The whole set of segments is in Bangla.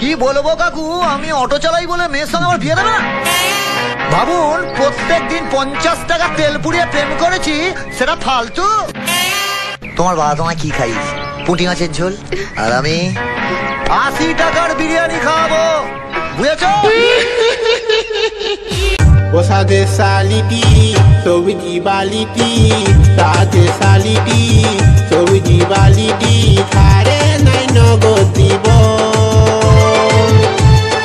কি বলবো কাকু, আমি অটো চালাই বলে মেয়ের সঙ্গে আমার বিয়ে দেবে না? ভাবুন, প্রত্যেক দিন 50 টাকা তেল পুড়িয়ে প্রেম করেছি, সেটা ফালতু? তোমার বাবা তোমায় কি খাইস? পুঁটি মাছের ঝোল, আর আমি 80 টাকার বিরিয়ানি খাওয়াবো, বুঝেছো? ও সাথে শালিটি সবজি বালিটি, সাথে শালিটি সবজি বালিটি, খারে নাই নগদ দিব,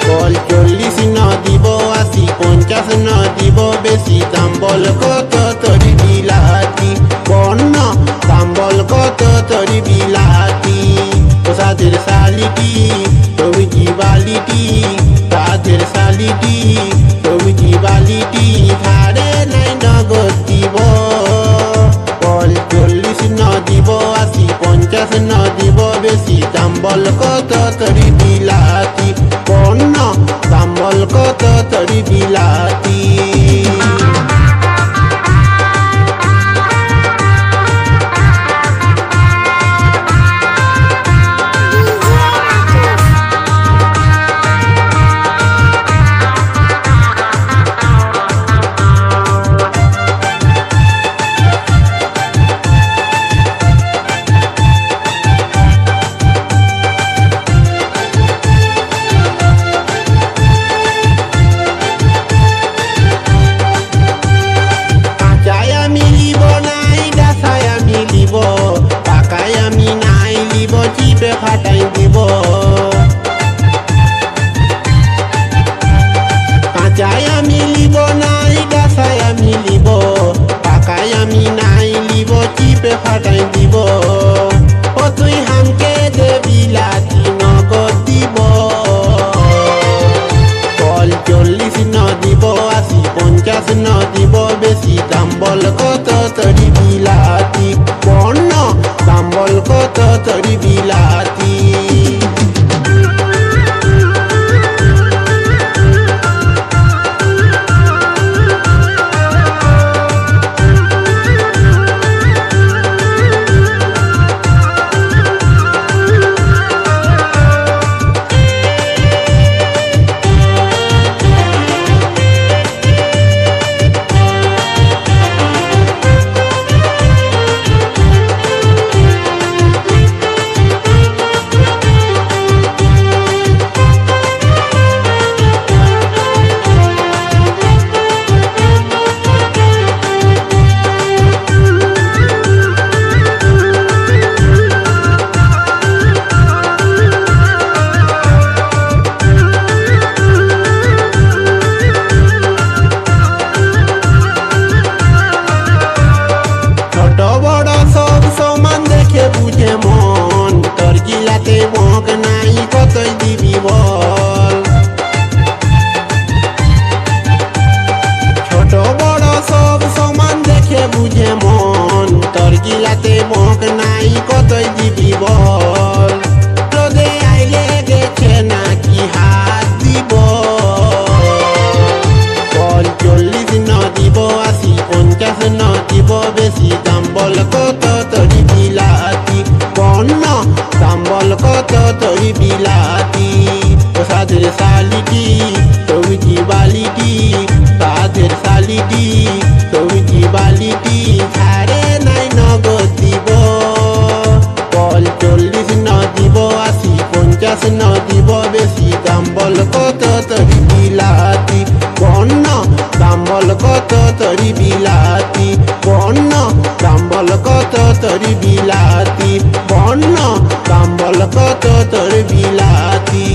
বল 40 ন দিব, 80 50 ন দিব, বেশি দাম বল কত তরি বিলাতি, বন্য দাম বল কত তরি বিলাতি। ও সাথের শালিটি সবজি বালিটি, সাথের শালিটি সবজি বালিটি, ধারে নাই নগদ দিব, বল 40 ন দিব, 80 50 ন দিব, বেশি দাম বল কত তরি বিলাতি, বন্য দাম বল কত তরি বিলাতি। ফাটাই দিব, কাঁচায় আমি লিব নাই, ডাসায় আমি লিব, পাকায় আমি নাই লিব, চিপে ফাটাই দিব। ও তুই হামকে দে বিলাতি নগদ দিব, বল 40 ন দিব, 80 50 ন দিব, বেশি দাম বল কত তরি বিলাতি, বন্য দাম বল কত তরি বিলাতি। বুঝে মন তোর গিলাতে মগ নাই, কতই দিবি বল, ছোট বড় সব সমান দেখে বুঝে মন তোর গিলাতে মগ নাই, কতই দিবি বল, রোদে আইলে গেছে নাকি হাত দিব, বল 40 ন দিব, 80 50 ন দিব, বেশি দাম বল কত তরি বিলাতি, বন্য দাম বল কত তরি বিলাতি। ও সাধের শালিটি সবজি বালিটি, সাধের শালিটি সবজি বালিটি, ধারে নাই নগদ দিব, বল 40 ন দিব, 80 50 ন দিব, বেশি দাম বল কত তরি বিলাতি, বন্য দাম বল কত তরি বিলাতি, বন্য দাম বল কত তরি বিলাতি, বন্য দাম বল কত তরি বিলাতি।